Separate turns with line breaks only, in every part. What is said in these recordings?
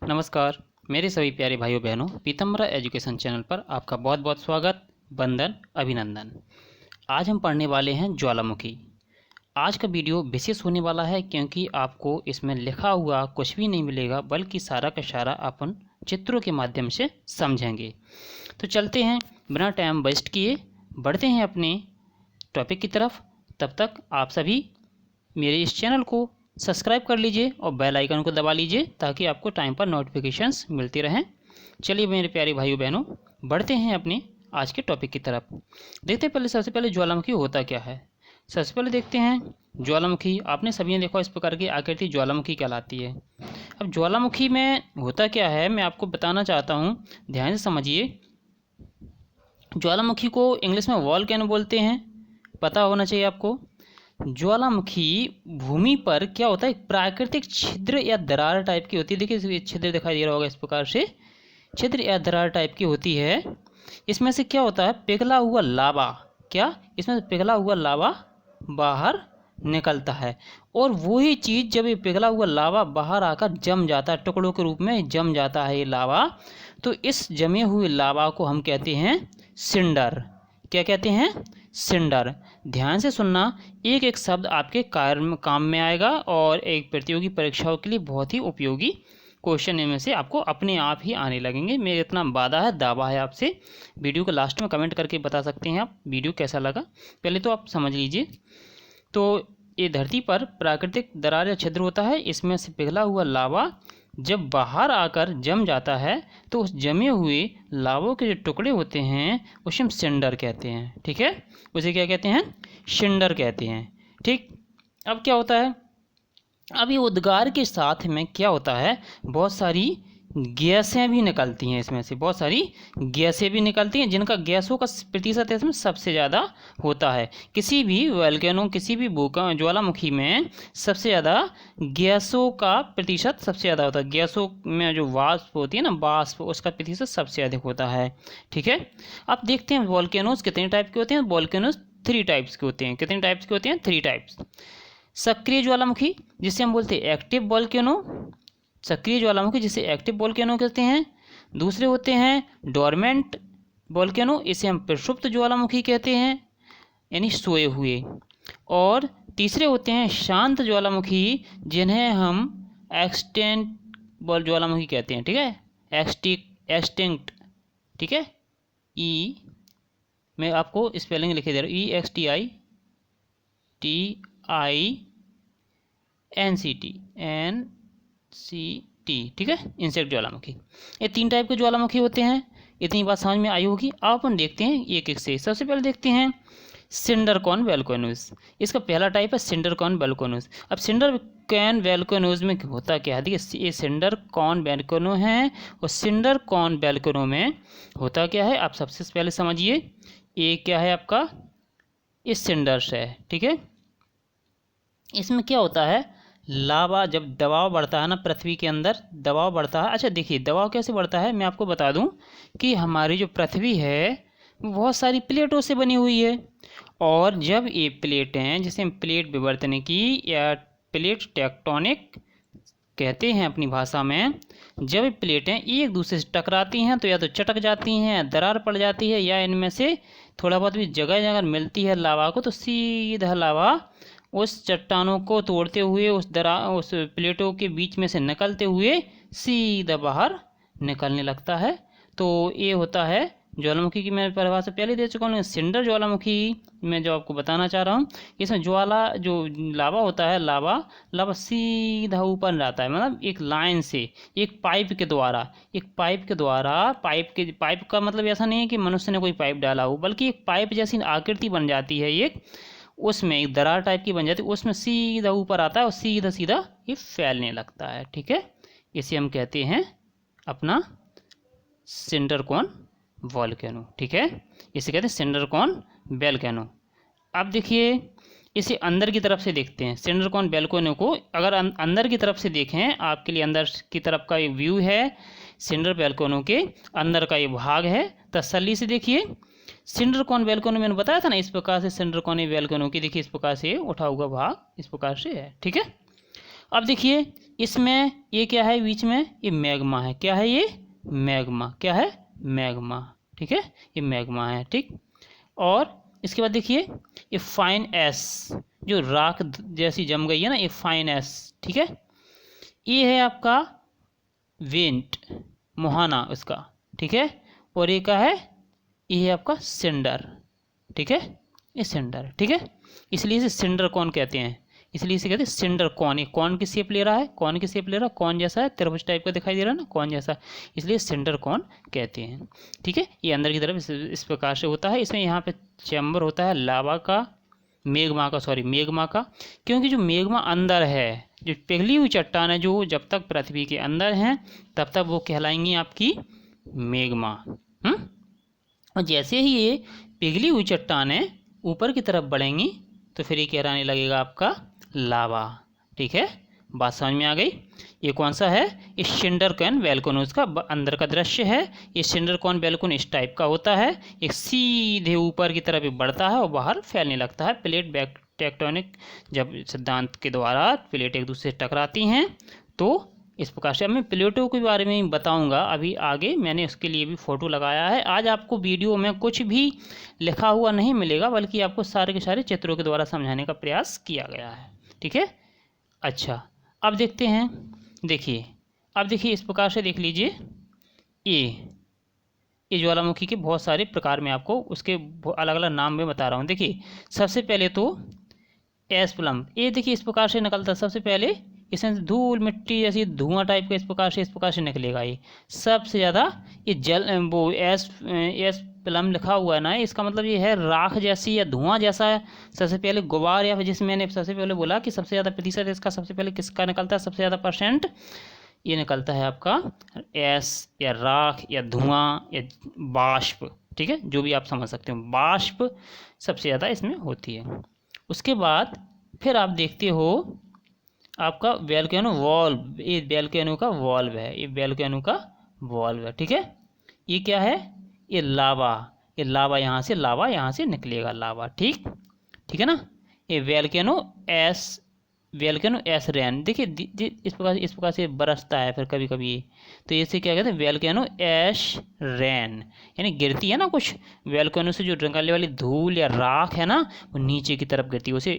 नमस्कार मेरे सभी प्यारे भाइयों बहनों, पीतम्बरा एजुकेशन चैनल पर आपका बहुत बहुत स्वागत, वंदन, अभिनंदन। आज हम पढ़ने वाले हैं ज्वालामुखी। आज का वीडियो विशेष होने वाला है क्योंकि आपको इसमें लिखा हुआ कुछ भी नहीं मिलेगा, बल्कि सारा का सारा अपन चित्रों के माध्यम से समझेंगे। तो चलते हैं, बिना टाइम वेस्ट किए बढ़ते हैं अपने टॉपिक की तरफ। तब तक आप सभी मेरे इस चैनल को सब्सक्राइब कर लीजिए और बेल आइकन को दबा लीजिए ताकि आपको टाइम पर नोटिफिकेशंस मिलती रहें। चलिए मेरे प्यारे भाइयों बहनों, बढ़ते हैं अपने आज के टॉपिक की तरफ। देखते हैं पहले, सबसे पहले ज्वालामुखी होता क्या है। सबसे पहले देखते हैं ज्वालामुखी। आपने सभी ने देखा इस प्रकार की आकृति ज्वालामुखी कहलाती है। अब ज्वालामुखी में होता क्या है मैं आपको बताना चाहता हूँ, ध्यान से समझिए। ज्वालामुखी को इंग्लिश में वोल्केनो बोलते हैं, पता होना चाहिए आपको। ज्वालामुखी भूमि पर क्या होता है, एक प्राकृतिक छिद्र या दरार टाइप की होती है। देखिए छिद्र दिखाई दे रहा होगा, इस प्रकार से छिद्र या दरार टाइप की होती है। इसमें से क्या होता है, पिघला हुआ लावा, क्या इसमें से पिघला हुआ लावा बाहर निकलता है। और वही चीज़ जब ये पिघला हुआ लावा बाहर आकर जम जाता है, टुकड़ों के रूप में जम जाता है ये लावा, तो इस जमे हुए लावा को हम कहते हैं सिंडर। क्या कहते हैं, सिंडर। ध्यान से सुनना, एक एक शब्द आपके काम में आएगा और एक प्रतियोगी परीक्षाओं के लिए बहुत ही उपयोगी क्वेश्चन इनमें से आपको अपने आप ही आने लगेंगे। मेरा इतना वादा है, दावा है आपसे। वीडियो को लास्ट में कमेंट करके बता सकते हैं आप वीडियो कैसा लगा। पहले तो आप समझ लीजिए। तो ये धरती पर प्राकृतिक दरार या छिद्र होता है, इसमें से पिघला हुआ लावा जब बाहर आकर जम जाता है तो उस जमे हुए लावों के जो टुकड़े होते हैं उसे हम सिंडर कहते हैं। ठीक है, उसे क्या कहते हैं, सिंडर कहते हैं। ठीक, अब क्या होता है, अब ये उद्गार के साथ में क्या होता है, बहुत सारी गैसें भी निकलती हैं। इसमें से बहुत सारी गैसें भी निकलती हैं जिनका गैसों का प्रतिशत इसमें सबसे ज़्यादा होता है। किसी भी वोल्केनो, किसी भी ज्वालामुखी में सबसे ज़्यादा गैसों का प्रतिशत सबसे ज़्यादा होता है। गैसों में जो वाष्प होती है ना, वाष्प, उसका प्रतिशत सबसे अधिक होता है। ठीक है, अब देखते हैं वोल्केनोज कितने टाइप के होते हैं। वोल्केनोज 3 टाइप्स के होते हैं। कितने टाइप्स के होते हैं, 3 टाइप्स। सक्रिय ज्वालामुखी जिसे हम बोलते हैं एक्टिव वोल्केनो, सक्रिय ज्वालामुखी जिसे एक्टिव वोल्केनो कहते हैं। दूसरे होते हैं डोरमेंट वोल्केनो, इसे हम प्रसुप्त ज्वालामुखी कहते हैं, यानी सोए हुए। और तीसरे होते हैं शांत ज्वालामुखी, जिन्हें हम एक्सटेंट ज्वालामुखी कहते हैं। ठीक है, एक्सटिंक्ट। ठीक है, ई, मैं आपको स्पेलिंग लिखे दे रहा हूँ, EXTINCT। ठीक है, इंसेक्ट ज्वालामुखी। ये 3 टाइप के ज्वालामुखी होते हैं। इतनी बात समझ में आई होगी। अब अपन देखते हैं एक एक से। सबसे पहले देखते हैं सिंडर कॉन वोल्केनोज। इसका पहला टाइप है सिंडर कॉन वोल्केनोज। अब सिंडर कॉन वोल्केनोज में होता क्या है, देखिए ये सिंडर कॉन वोल्केनो है और सिंडर कॉन वोल्केनो में होता क्या है, आप सबसे पहले समझिए। ये क्या है आपका, इस सिंडर्स है। ठीक है, इसमें क्या होता है, लावा जब दबाव बढ़ता है ना, पृथ्वी के अंदर दबाव बढ़ता है। अच्छा देखिए, दबाव कैसे बढ़ता है मैं आपको बता दूं कि हमारी जो पृथ्वी है वो बहुत सारी प्लेटों से बनी हुई है। और जब ये प्लेटें, जिसे हम प्लेट विवर्तनिकी या प्लेट टेक्टोनिक कहते हैं अपनी भाषा में, जब प्लेटें एक दूसरे से टकराती हैं तो या तो चटक जाती हैं, दरार पड़ जाती है, या इनमें से थोड़ा बहुत भी जगह जगह मिलती है लावा को, तो सीधा लावा उस चट्टानों को तोड़ते हुए उस प्लेटों के बीच में से निकलते हुए सीधा बाहर निकलने लगता है। तो ये होता है ज्वालामुखी की। मैं परिभाषा पहले दे चुका हूँ। सिंडर ज्वालामुखी मैं जो आपको बताना चाह रहा हूँ, इसमें ज्वाला जो लावा होता है, लावा सीधा ऊपर जाता है, मतलब एक लाइन से, एक पाइप के द्वारा, पाइप का मतलब ऐसा नहीं है कि मनुष्य ने कोई पाइप डाला हो, बल्कि एक पाइप जैसी आकृति बन जाती है एक, उसमें एक दरार टाइप की बन जाती है, उसमें सीधा ऊपर आता है और सीधा सीधा ये फैलने लगता है। ठीक है, इसे हम कहते हैं अपना सिंडर कॉन वोल्केनो। ठीक है, इसे कहते हैं सिंडर कॉन वोल्केनो। अब देखिए इसे अंदर की तरफ से देखते हैं। सिंडर कॉन वोल्केनो को अगर अंदर की तरफ से देखें, आपके लिए अंदर की तरफ का एक व्यू है, सिंडर वोल्केनो के अंदर का ये भाग है, तसल्ली से देखिए। सिंडर कॉन वोल्केनो मैंने बताया था ना, इस प्रकार से सिंडर कॉन वोल्केनो की देखिए, इस प्रकार से उठा हुआ भाग इस प्रकार से है। ठीक है, अब देखिए इसमें ये क्या है बीच में, ये मैग्मा है। क्या है ये, मैग्मा। क्या है, मैग्मा। ठीक है, ये मैग्मा है। ठीक, और इसके बाद देखिए ये फाइन एस, जो राख जैसी जम गई है ना, ये फाइन एस। ठीक है, ये है आपका वेंट, मुहाना उसका। ठीक है, और ये क्या है, ये है आपका सिंडर। ठीक है, ये सिंडर। ठीक है, इसलिए इसे सिंडर कॉन कहते हैं, इसलिए इसे कहते हैं सिंडर कॉन। ये कॉन की शेप ले रहा है, कॉन की शेप ले रहा है, कॉन जैसा है, त्रिभुज टाइप का दिखाई दे रहा है ना, कॉन जैसा, इसलिए सिंडर कॉन कहते हैं। ठीक है, ये अंदर की तरफ इस प्रकार से होता है। इसमें यहाँ पे चैम्बर होता है लावा का, मेग्मा का, सॉरी मेग्मा का, क्योंकि जो मेग्मा अंदर है, जो पिघली हुई चट्टान है, जो जब तक पृथ्वी के अंदर हैं तब तक वो कहलाएंगी आपकी मेग्मा। और जैसे ही ये पिघली हुई चट्टानें ऊपर की तरफ बढ़ेंगी तो फिर ये कहलाने लगेगा आपका लावा। ठीक है, बात समझ में आ गई। ये कौन सा है, ये सिंडर कॉन वोल्केनोज का अंदर का दृश्य है। ये सिंडर कॉन वोल्केनो इस टाइप का होता है, एक सीधे ऊपर की तरफ बढ़ता है और बाहर फैलने लगता है। प्लेट बैक टेक्टोनिक जब सिद्धांत के द्वारा प्लेट एक दूसरे से टकराती हैं तो इस प्रकार से। अब मैं प्लेटों के बारे में बताऊंगा अभी आगे, मैंने उसके लिए भी फ़ोटो लगाया है। आज आपको वीडियो में कुछ भी लिखा हुआ नहीं मिलेगा, बल्कि आपको सारे के सारे चित्रों के द्वारा समझाने का प्रयास किया गया है। ठीक है, अच्छा अब देखते हैं। देखिए, अब देखिए इस प्रकार से देख लीजिए, ये ज्वालामुखी के बहुत सारे प्रकार में आपको उसके अलग अलग नाम में बता रहा हूँ। देखिए सबसे पहले तो एस प्लम, ये देखिए इस प्रकार से निकलता है। सबसे पहले इसमें धूल मिट्टी जैसी धुआं टाइप का इस प्रकार से निकलेगा। ये सबसे ज़्यादा ये जल वो एस प्लम लिखा हुआ है ना, इसका मतलब ये है राख जैसी या धुआं जैसा है। सबसे पहले गुबार, या जिसमें मैंने सबसे पहले बोला कि सबसे ज़्यादा प्रतिशत इसका सबसे पहले किसका निकलता है, सबसे ज़्यादा परसेंट ये निकलता है आपका एस या राख या धुआं या बाष्प। ठीक है, जो भी आप समझ सकते हो, बाष्प सबसे ज़्यादा इसमें होती है। उसके बाद फिर आप देखते हो आपका वोल्केनो वॉल्व, ये वोल्केनो का वॉल्व है, ये वोल्केनो का वॉल्व है। ठीक है, ये क्या है, ये लावा, ये लावा यहाँ से, लावा यहाँ से निकलेगा लावा। ठीक, ठीक है ना। ये वोल्केनो एस रेन, देखिए इस प्रकार से बरसता है फिर कभी कभी, तो इसे क्या कहते हैं, वोल्केनो एश रेन, यानी गिरती है ना कुछ वोल्केनो से जो निकलने वाली धूल या राख है ना, वो नीचे की तरफ गिरती है, उसे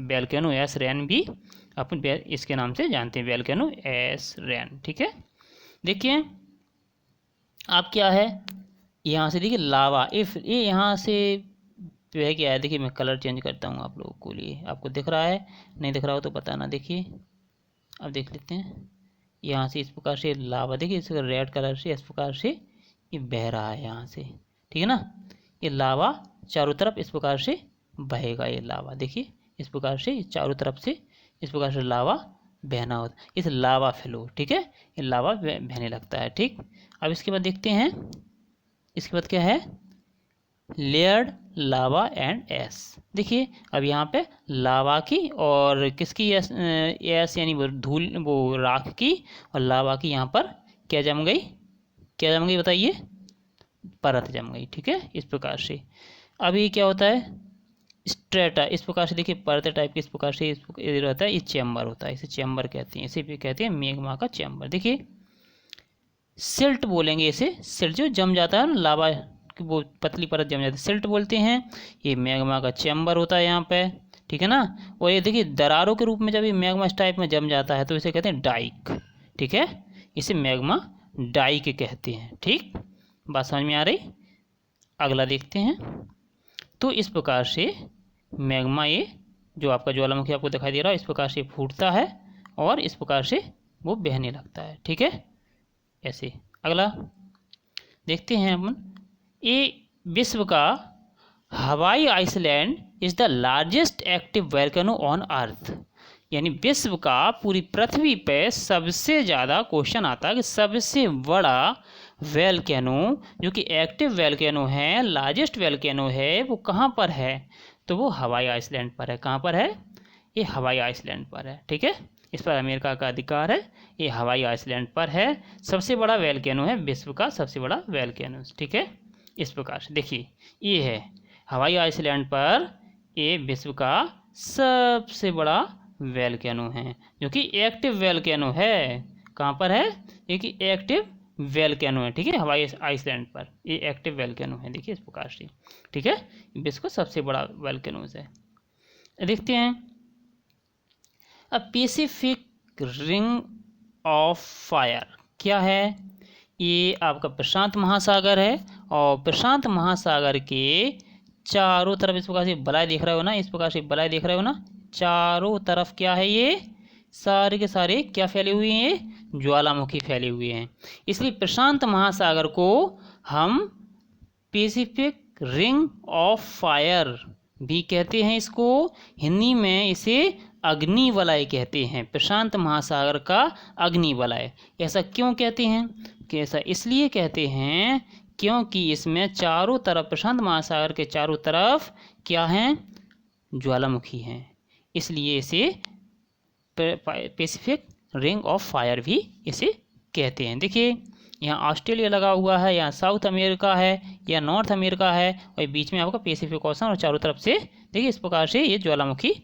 वोल्केनो एश रेन भी अपन इसके नाम से जानते हैं, वोल्केनो एश रेन। ठीक है, देखिए आप क्या है, यहाँ से देखिए लावा, इफ ये यहाँ से वह क्या है, देखिए मैं कलर चेंज करता हूँ आप लोगों को लिए, आपको दिख रहा है, नहीं दिख रहा हो तो बताना। देखिए अब देख लेते हैं, यहाँ से इस प्रकार से लावा, देखिए इस रेड कलर से इस प्रकार से ये बह रहा है यहाँ से। ठीक है ना, ये लावा चारों तरफ इस प्रकार से बहेगा, ये लावा देखिए इस प्रकार से चारों तरफ से इस प्रकार से लावा बहना होता है, इस लावा फ्लो। ठीक है, ये लावा बहने लगता है। ठीक, अब इसके बाद देखते हैं, इसके बाद क्या है, लेयर्ड लावा एंड एस। देखिए अब यहाँ पे लावा की और किसकी एस यानी वो धूल वो राख की और लावा की यहाँ पर क्या जम गई, क्या जम गई बताइए, परत जम गई। ठीक है, इस प्रकार से। अभी क्या होता है, स्ट्रेटा, इस प्रकार से देखिए परत टाइप की इस प्रकार से रहता है, ये चैम्बर होता है, इसे चैम्बर कहते हैं, इसे भी कहते हैं मेग्मा का चैम्बर। देखिए सिल्ट बोलेंगे इसे, सिल्ट जो जम जाता है ना लावा, वो पतली परत जम जाती है, सिल्ट बोलते हैं। ये मैग्मा का चैम्बर होता है यहाँ पे। ठीक है ना, और ये देखिए दरारों के रूप में जब ये मैग्मा इस टाइप में जम जाता है तो इसे कहते हैं डाइक। ठीक है, इसे मैग्मा डाइक कहते हैं। ठीक, बात समझ में आ रही। अगला देखते हैं, तो इस प्रकार से मैग्मा, ये जो आपका ज्वालामुखी आपको दिखाई दे रहा है, इस प्रकार से फूटता है और इस प्रकार से वो बहने लगता है। ठीक है, ऐसे। अगला देखते हैं अपन, ये विश्व का Hawaii island is the largest active volcano on earth, यानी विश्व का पूरी पृथ्वी पे सबसे ज़्यादा, क्वेश्चन आता है कि सबसे बड़ा वोल्केनो जो कि एक्टिव वोल्केनो है, लार्जेस्ट वोल्केनो है, वो कहाँ पर है, तो वो हवाई आइसलैंड पर है। कहाँ पर है, ये हवाई आइसलैंड पर है। ठीक है, इस पर अमेरिका का अधिकार है, ये हवाई आइसलैंड पर है, सबसे बड़ा वोल्केनो है, विश्व का सबसे बड़ा वोल्केनो। ठीक है, इस प्रकार से देखिए ये है हवाई आइसलैंड पर, ये विश्व का सबसे बड़ा वोल्केनो हैं, जो कि एक्टिव वोल्केनो है। कहाँ पर है? ये कि एक्टिव वोल्केनो है, ठीक है, हवाई आइसलैंड पर ये एक्टिव वोल्केनो है। देखिए इस प्रकार से, ठीक है, विश्व का सबसे बड़ा वोल्केनोज है। देखते हैं अब पैसिफिक रिंग ऑफ फायर क्या है। ये आपका प्रशांत महासागर है, और प्रशांत महासागर के चारों तरफ इस प्रकार से बलाय देख रहे हो ना, इस प्रकार से बलाय देख रहे हो ना, चारों तरफ क्या है, ये सारे के सारे क्या फैले हुए हैं, ये ज्वालामुखी फैले हुए हैं। इसलिए प्रशांत महासागर को हम पैसिफिक रिंग ऑफ फायर भी कहते हैं। इसको हिंदी में इसे अग्नि वलय कहते हैं, प्रशांत महासागर का अग्नि वलय। ऐसा क्यों कहते हैं? कि ऐसा इसलिए कहते हैं क्योंकि इसमें चारों तरफ, प्रशांत महासागर के चारों तरफ क्या हैं, ज्वालामुखी हैं, इसलिए इसे पैसिफिक रिंग ऑफ फायर भी इसे कहते हैं। देखिए यहाँ ऑस्ट्रेलिया लगा हुआ है, यहाँ साउथ अमेरिका है, या नॉर्थ अमेरिका है, और बीच में आपका पैसिफिक ओशन, और चारों तरफ से देखिए इस प्रकार से ये ज्वालामुखी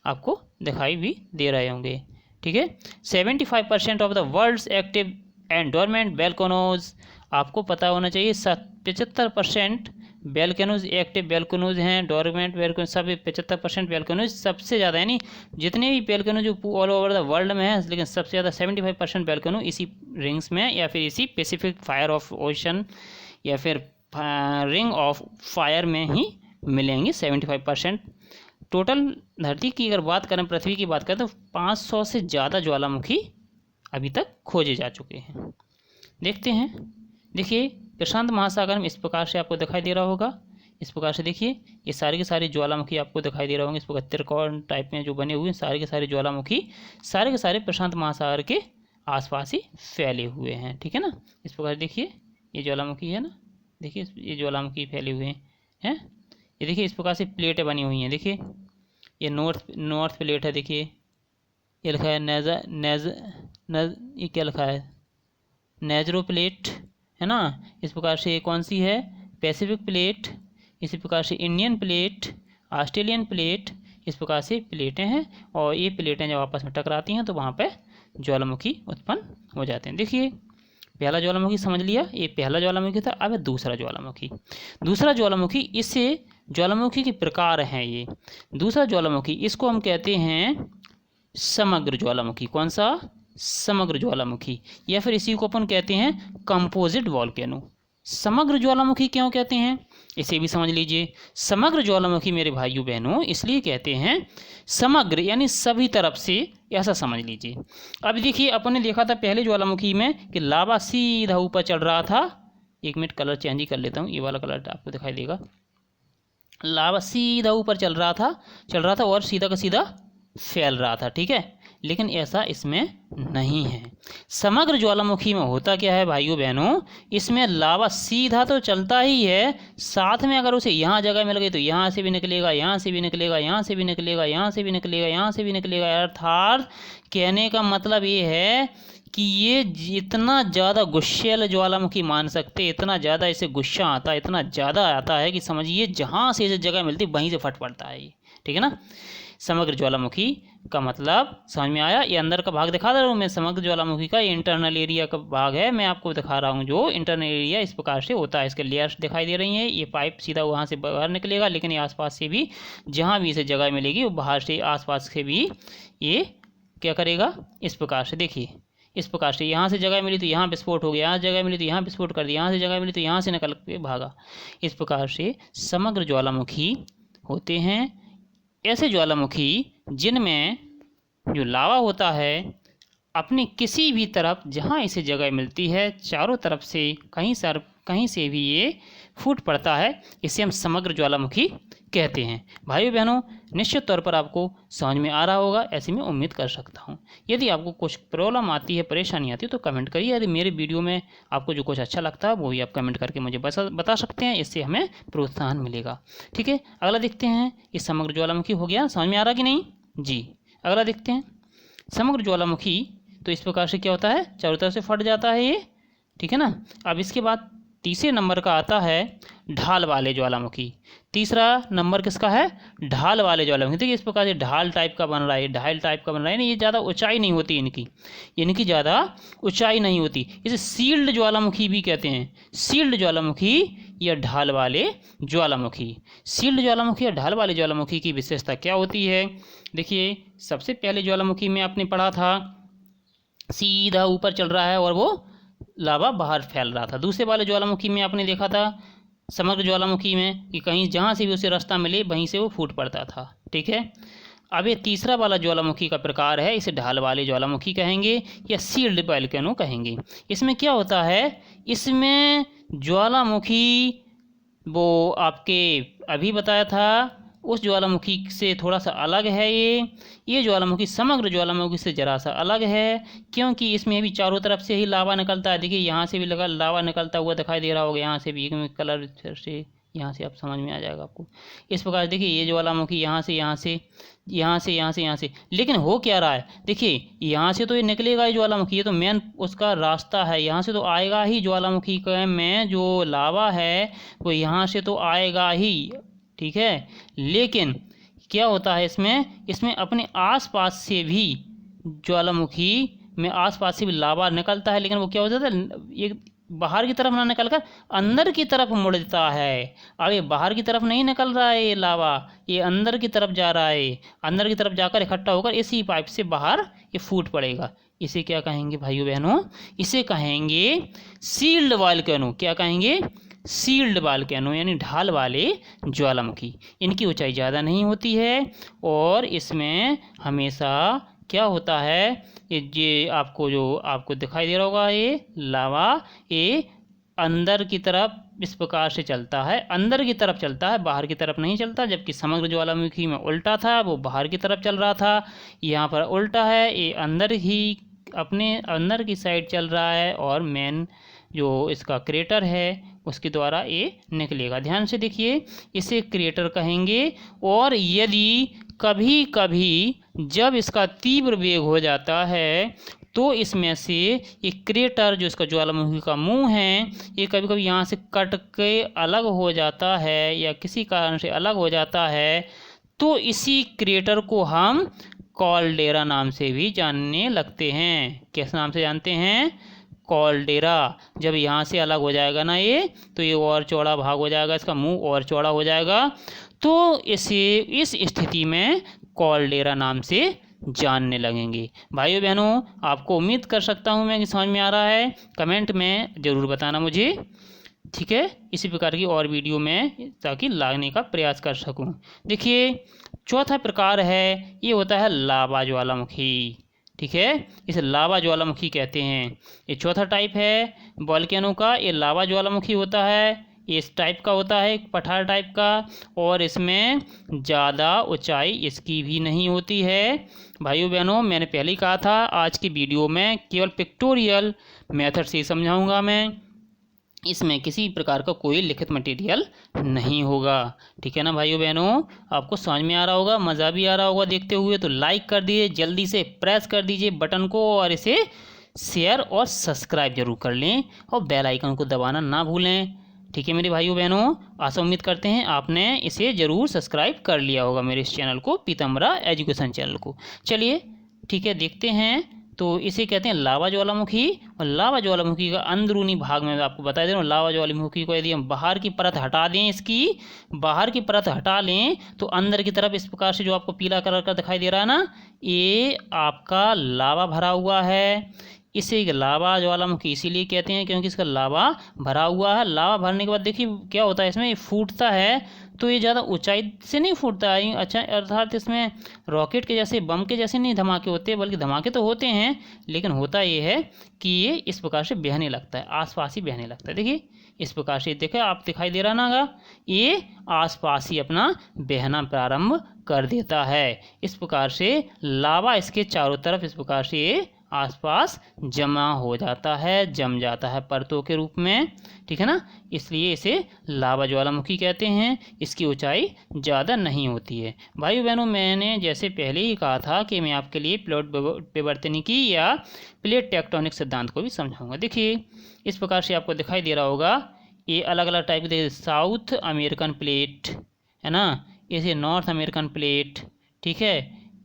आपको दिखाई भी दे रहे होंगे, ठीक है। 75% of the world's active and dormant volcanoes, आपको पता होना चाहिए 75% वोल्केनोज एक्टिव वोल्केनोज हैं, डोरमेंट वोल्केनोज सब 75% वोल्केनोज सबसे ज़्यादा, यानी जितने भी volcanoes all over the world में है, लेकिन सबसे ज़्यादा 75% वोल्केनो इसी रिंग्स में, या फिर इसी पैसिफिक फायर ऑफ ओशन, या फिर रिंग ऑफ फायर में ही मिलेंगे। 75% टोटल धरती की अगर बात करें, पृथ्वी की बात करें, तो 500 से ज़्यादा ज्वालामुखी अभी तक खोजे जा चुके हैं। देखते हैं, देखिए प्रशांत महासागर में इस प्रकार से आपको दिखाई दे रहा होगा, इस प्रकार से देखिए ये सारे के सारे ज्वालामुखी आपको दिखाई दे रहे होंगे, इस प्रकार त्रिकोण टाइप में जो बने हुए हैं, सारे के सारे ज्वालामुखी सारे के सारे प्रशांत महासागर के आसपास ही फैले हुए हैं, ठीक है ना। इस प्रकार देखिए ये ज्वालामुखी है ना, देखिए ये ज्वालामुखी फैले हुए हैं, ये देखिए इस प्रकार से प्लेटें बनी हुई हैं। देखिए ये नॉर्थ प्लेट है, देखिए ये लिखा है ये क्या लिखा है, नेजरो प्लेट है ना। इस प्रकार से ये कौन सी है, पैसिफिक प्लेट। इसी प्रकार से इंडियन प्लेट, ऑस्ट्रेलियन प्लेट, इस प्रकार से प्लेटें हैं, और ये प्लेटें जब आपस में टकराती हैं तो वहाँ पे ज्वालामुखी उत्पन्न हो जाते हैं। देखिए पहला ज्वालामुखी समझ लिया, ये पहला ज्वालामुखी था। अब दूसरा ज्वालामुखी, इससे ज्वालामुखी के प्रकार हैं ये। दूसरा ज्वालामुखी, इसको हम कहते हैं समग्र ज्वालामुखी। कौन सा? समग्र ज्वालामुखी, या फिर इसी को अपन कहते हैं कंपोजिट वोल्केनो। समग्र ज्वालामुखी क्यों कहते हैं, इसे भी समझ लीजिए। समग्र ज्वालामुखी मेरे भाइयों बहनों इसलिए कहते हैं, समग्र यानी सभी तरफ से, ऐसा समझ लीजिए। अब देखिए अपन ने देखा था पहले ज्वालामुखी में कि लावा सीधा ऊपर चढ़ रहा था। एक मिनट कलर चेंज ही कर लेता हूँ, ये वाला कलर आपको दिखाई देगा। लावा सीधा ऊपर चल रहा था और सीधा का सीधा फैल रहा था, ठीक है। लेकिन ऐसा इसमें नहीं है। समग्र ज्वालामुखी में होता क्या है भाइयों बहनों, इसमें लावा सीधा तो चलता ही है, साथ में अगर उसे यहाँ जगह मिल गई तो यहाँ से भी निकलेगा, यहाँ से भी निकलेगा, यहाँ से भी निकलेगा, यहाँ से भी निकलेगा, यहाँ से भी निकलेगा। अर्थात कहने का मतलब ये है कि ये इतना ज़्यादा गुस्सेल ज्वालामुखी मान सकते, इतना ज़्यादा इसे गुस्सा आता है, इतना ज़्यादा आता है कि समझिए जहाँ से इसे जगह मिलती वहीं से फट पड़ता है ये, ठीक है ना। समग्र ज्वालामुखी का मतलब समझ में आया। ये अंदर का भाग दिखा रहा हूँ मैं, समग्र ज्वालामुखी का ये इंटरनल एरिया का भाग है, मैं आपको दिखा रहा हूँ। जो इंटरनल एरिया इस प्रकार से होता है, इसके लेयर्स दिखाई दे रही हैं। ये पाइप सीधा वहाँ से बाहर निकलेगा, लेकिन ये आसपास से भी जहाँ भी इसे जगह मिलेगी वो बाहर से आसपास से भी ये क्या करेगा, इस प्रकार से देखिए, इस प्रकार से यहाँ से जगह मिली तो यहाँ विस्फोट हो गया, यहाँ जगह मिली तो यहाँ विस्फोट कर दिया, यहाँ से जगह मिली तो यहाँ से निकल के भागा। इस प्रकार से समग्र ज्वालामुखी होते हैं। ऐसे ज्वालामुखी जिनमें जो लावा होता है अपनी किसी भी तरफ जहाँ इसे जगह मिलती है, चारों तरफ से कहीं से भी ये फूट पड़ता है, इसे हम समग्र ज्वालामुखी कहते हैं। भाइयों बहनों निश्चित तौर पर आपको समझ में आ रहा होगा, ऐसी मैं उम्मीद कर सकता हूँ। यदि आपको कुछ प्रॉब्लम आती है, परेशानी आती है तो कमेंट करिए। यदि मेरे वीडियो में आपको जो कुछ अच्छा लगता है वो भी आप कमेंट करके मुझे बता सकते हैं, इससे हमें प्रोत्साहन मिलेगा, ठीक है। अगला देखते हैं, ये समग्र ज्वालामुखी हो गया, समझ में आ रहा कि नहीं जी। अगला देखते हैं, समग्र ज्वालामुखी तो इस प्रकार से क्या होता है, चारों तरफ से फट जाता है ये, ठीक है ना। अब इसके बाद तीसरे नंबर का आता है ढाल वाले ज्वालामुखी। तीसरा नंबर किसका है? ढाल वाले ज्वालामुखी। देखिए इस प्रकार से ढाल टाइप का बन रहा है, ढाल टाइप का बन रहा है ना, ये ज़्यादा ऊंचाई नहीं होती इनकी ज़्यादा ऊंचाई नहीं होती। इसे सील्ड ज्वालामुखी भी कहते हैं, सील्ड ज्वालामुखी या ढाल वाले ज्वालामुखी। सील्ड ज्वालामुखी या ढाल वाले ज्वालामुखी की विशेषता क्या होती है? देखिए सबसे पहले ज्वालामुखी में आपने पढ़ा था सीधा ऊपर चल रहा है और वो लावा बाहर फैल रहा था। दूसरे वाले ज्वालामुखी में आपने देखा था समग्र ज्वालामुखी में कि कहीं जहाँ से भी उसे रास्ता मिले वहीं से वो फूट पड़ता था। ठीक है, अब ये तीसरा वाला ज्वालामुखी का प्रकार है, इसे ढाल वाले ज्वालामुखी कहेंगे या सील्ड वोल्केनो कहेंगे। इसमें क्या होता है, इसमें ज्वालामुखी वो आपके अभी बताया था उस ज्वालामुखी से थोड़ा सा अलग है। ये ज्वालामुखी समग्र ज्वालामुखी से ज़रा सा अलग है, क्योंकि इसमें भी चारों तरफ से ही लावा निकलता है। देखिए यहाँ से भी लगा लावा निकलता हुआ दिखाई दे रहा होगा, यहाँ से भी कलर से यहाँ से आप समझ में आ जाएगा आपको। इस प्रकार देखिए ये ज्वालामुखी यहाँ से यहाँ से यहाँ से यहाँ से यहाँ से, लेकिन हो क्या रहा है, देखिए यहाँ से तो ये निकलेगा ही ज्वालामुखी, ये तो मेन उसका रास्ता है, यहाँ से तो आएगा ही ज्वालामुखी का में जो लावा है वो यहाँ से तो आएगा ही। ठीक है, लेकिन क्या होता है इसमें अपने आसपास से भी ज्वालामुखी में आसपास से भी लावा निकलता है, लेकिन वो क्या हो जाता है, ये बाहर की तरफ ना निकल कर अंदर की तरफ मुड़ता है। अब ये बाहर की तरफ नहीं निकल रहा है ये लावा, ये अंदर की तरफ जा रहा है, अंदर की तरफ जाकर इकट्ठा होकर इसी पाइप से बाहर ये फूट पड़ेगा। इसे क्या कहेंगे भाइयों बहनों? इसे कहेंगे सील्ड वोल्केनो। क्या कहेंगे? सील्ड वोल्केनो, यानी ढाल वाले ज्वालामुखी। इनकी ऊंचाई ज़्यादा नहीं होती है और इसमें हमेशा क्या होता है, ये आपको दिखाई दे रहा होगा, ये लावा ये अंदर की तरफ इस प्रकार से चलता है, अंदर की तरफ चलता है, बाहर की तरफ नहीं चलता। जबकि समग्र ज्वालामुखी में उल्टा था, वो बाहर की तरफ चल रहा था, यहाँ पर उल्टा है, ये अंदर ही अपने अंदर की साइड चल रहा है और मेन जो इसका क्रेटर है उसके द्वारा ये निकलेगा। ध्यान से देखिए, इसे क्रेटर कहेंगे। और यदि कभी कभी जब इसका तीव्र वेग हो जाता है तो इसमें से ये क्रेटर जो इसका ज्वालामुखी का मुंह है ये कभी कभी यहाँ से कट के अलग हो जाता है या किसी कारण से अलग हो जाता है, तो इसी क्रेटर को हम कॉल्डेरा नाम से भी जानने लगते हैं। किस नाम से जानते हैं? कॉल्डेरा। जब यहाँ से अलग हो जाएगा ना ये, तो ये और चौड़ा भाग हो जाएगा, इसका मुंह और चौड़ा हो जाएगा, तो इसे इस स्थिति में कॉल्डेरा नाम से जानने लगेंगे। भाइयों बहनों, आपको उम्मीद कर सकता हूँ मैं कि समझ में आ रहा है, कमेंट में ज़रूर बताना मुझे। ठीक है, इसी प्रकार की और वीडियो में ताकि लाने का प्रयास कर सकूं। देखिए चौथा प्रकार है, ये होता है लावा ज्वालामुखी। ठीक है, इसे लावा ज्वालामुखी कहते हैं। ये चौथा टाइप है वोल्केनो का, ये लावा ज्वालामुखी होता है, इस टाइप का होता है, पठार टाइप का, और इसमें ज़्यादा ऊंचाई इसकी भी नहीं होती है। भाइयों बहनों, मैंने पहले ही कहा था आज की वीडियो में केवल पिक्टोरियल मेथड से समझाऊंगा मैं, इसमें किसी प्रकार का कोई लिखित मटेरियल नहीं होगा। ठीक है ना भाइयों बहनों, आपको समझ में आ रहा होगा, मज़ा भी आ रहा होगा देखते हुए, तो लाइक कर दीजिए, जल्दी से प्रेस कर दीजिए बटन को और इसे शेयर और सब्सक्राइब जरूर कर लें और बेल आइकन को दबाना ना भूलें। ठीक है मेरे भाइयों बहनों, आशा उम्मीद करते हैं आपने इसे ज़रूर सब्सक्राइब कर लिया होगा, मेरे इस चैनल को, पीताम्बरा एजुकेशन चैनल को। चलिए ठीक है, देखते हैं। तो इसे कहते हैं लावा ज्वालामुखी। और लावा ज्वालामुखी का अंदरूनी भाग में आपको बता दे रहा हूँ, लावा ज्वालामुखी को यदि हम बाहर की परत हटा दें, इसकी बाहर की परत हटा लें, तो अंदर की तरफ इस प्रकार से जो आपको पीला कलर का दिखाई दे रहा है ना, ये आपका लावा भरा हुआ है। इसे लावा ज्वालामुखी इसीलिए कहते हैं क्योंकि इसका लावा भरा हुआ है। लावा भरने के बाद देखिए क्या होता है, इसमें फूटता है तो ये ज़्यादा ऊंचाई से नहीं फूटता है, अच्छा, अर्थात इसमें रॉकेट के जैसे, बम के जैसे नहीं धमाके होते, बल्कि धमाके तो होते हैं, लेकिन होता ये है कि ये इस प्रकार से बहने लगता है, आसपास ही बहने लगता है। देखिए इस प्रकार से देखे आप, दिखाई दे रहा ना, ये आसपास ही अपना बहना प्रारंभ कर देता है। इस प्रकार से लावा इसके चारों तरफ इस प्रकार से ये आसपास जमा हो जाता है, जम जाता है परतों के रूप में। ठीक है ना, इसलिए इसे लावा ज्वालामुखी कहते हैं। इसकी ऊंचाई ज़्यादा नहीं होती है। भाइयों बहनों, मैंने जैसे पहले ही कहा था कि मैं आपके लिए प्लेट विवर्तनिकी या प्लेट टेक्टोनिक सिद्धांत को भी समझाऊंगा। देखिए इस प्रकार से आपको दिखाई दे रहा होगा, ये अलग अलग टाइप के साउथ अमेरिकन प्लेट है ना, इसे नॉर्थ अमेरिकन प्लेट, ठीक है।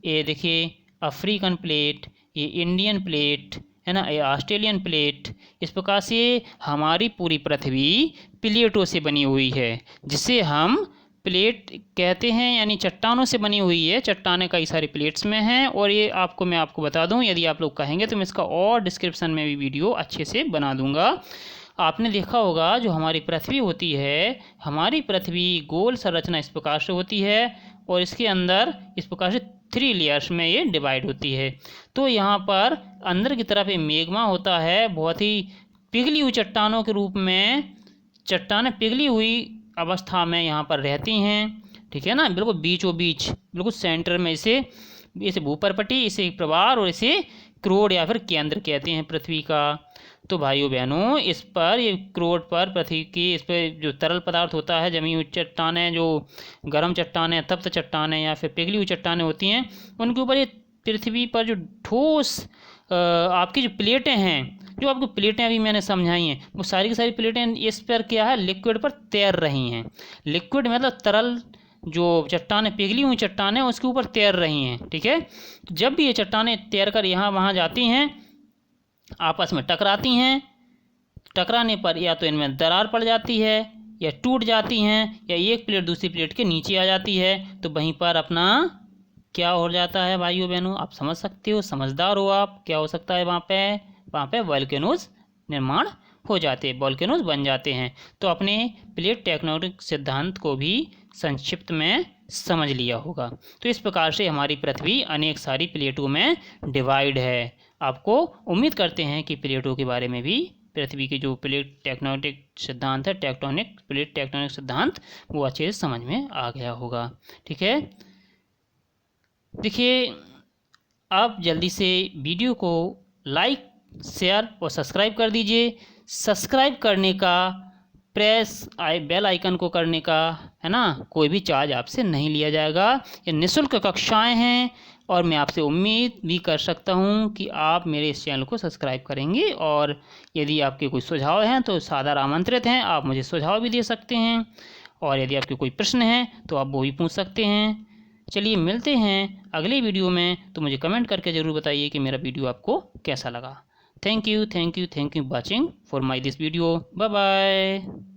ये देखिए अफ्रीकन प्लेट, ये इंडियन प्लेट है ना, ये ऑस्ट्रेलियन प्लेट। इस प्रकार से हमारी पूरी पृथ्वी प्लेटों से बनी हुई है, जिसे हम प्लेट कहते हैं, यानी चट्टानों से बनी हुई है। चट्टानें कई सारी प्लेट्स में हैं, और ये मैं आपको बता दूं, यदि आप लोग कहेंगे तो मैं इसका और डिस्क्रिप्शन में भी वीडियो अच्छे से बना दूंगा। आपने देखा होगा जो हमारी पृथ्वी होती है, हमारी पृथ्वी गोल संरचना इस प्रकार से होती है, और इसके अंदर इस प्रकार से 3 लेयर्स में ये डिवाइड होती है। तो यहाँ पर अंदर की तरफ ये मेग्मा होता है, बहुत ही पिघली हुई चट्टानों के रूप में, चट्टानें पिघली हुई अवस्था में यहाँ पर रहती हैं, ठीक है ना, बिल्कुल बीचों बीच, बिल्कुल सेंटर में। इसे भूपरपटी, इसे प्रवार, और इसे क्रोड या फिर केंद्र कहते हैं पृथ्वी का। तो भाइयों बहनों, इस पर ये क्रोड पर पृथ्वी की, इस पर जो तरल पदार्थ होता है, जमी हुई चट्टानें, जो गर्म चट्टानें, तप्त चट्टानें या फिर पिघली हुई चट्टानें होती हैं, उनके ऊपर ये पृथ्वी पर जो ठोस आपकी जो प्लेटें हैं, जो आपको प्लेटें अभी मैंने समझाई हैं, वो सारी की सारी प्लेटें इस पर क्या है, लिक्विड पर तैर रही हैं। लिक्विड मतलब तरल, जो चट्टानें पिघली हुई चट्टानें उसके ऊपर तैर रही हैं, ठीक है। जब भी ये चट्टानें तैर कर यहाँ वहाँ जाती हैं, आपस में टकराती हैं, टकराने पर या तो इनमें दरार पड़ जाती है, या टूट जाती हैं, या एक प्लेट दूसरी प्लेट के नीचे आ जाती है, तो वहीं पर अपना क्या हो जाता है भाइयों बहनों, आप समझ सकते हो, समझदार हो आप। क्या हो सकता है वहाँ पे वोल्केनोज निर्माण हो जाते हैं, वोल्केनोज बन जाते हैं। तो अपने प्लेट टेक्टोनिक सिद्धांत को भी संक्षिप्त में समझ लिया होगा। तो इस प्रकार से हमारी पृथ्वी अनेक सारी प्लेटों में डिवाइड है। आपको उम्मीद करते हैं कि प्लेटों के बारे में भी, पृथ्वी के जो प्लेट टेक्टोनिक सिद्धांत है, प्लेट टेक्टोनिक सिद्धांत, वो अच्छे से समझ में आ गया होगा, ठीक है। देखिए, आप जल्दी से वीडियो को लाइक, शेयर और सब्सक्राइब कर दीजिए। सब्सक्राइब करने का, बेल आइकन को करने का, है ना, कोई भी चार्ज आपसे नहीं लिया जाएगा। ये निःशुल्क कक्षाएं हैं, और मैं आपसे उम्मीद भी कर सकता हूं कि आप मेरे इस चैनल को सब्सक्राइब करेंगे। और यदि आपके कोई सुझाव हैं तो सादर आमंत्रित हैं, आप मुझे सुझाव भी दे सकते हैं, और यदि आपके कोई प्रश्न हैं तो आप वो भी पूछ सकते हैं। चलिए मिलते हैं अगले वीडियो में, तो मुझे कमेंट करके ज़रूर बताइए कि मेरा वीडियो आपको कैसा लगा। Thank you watching for my this video. Bye bye.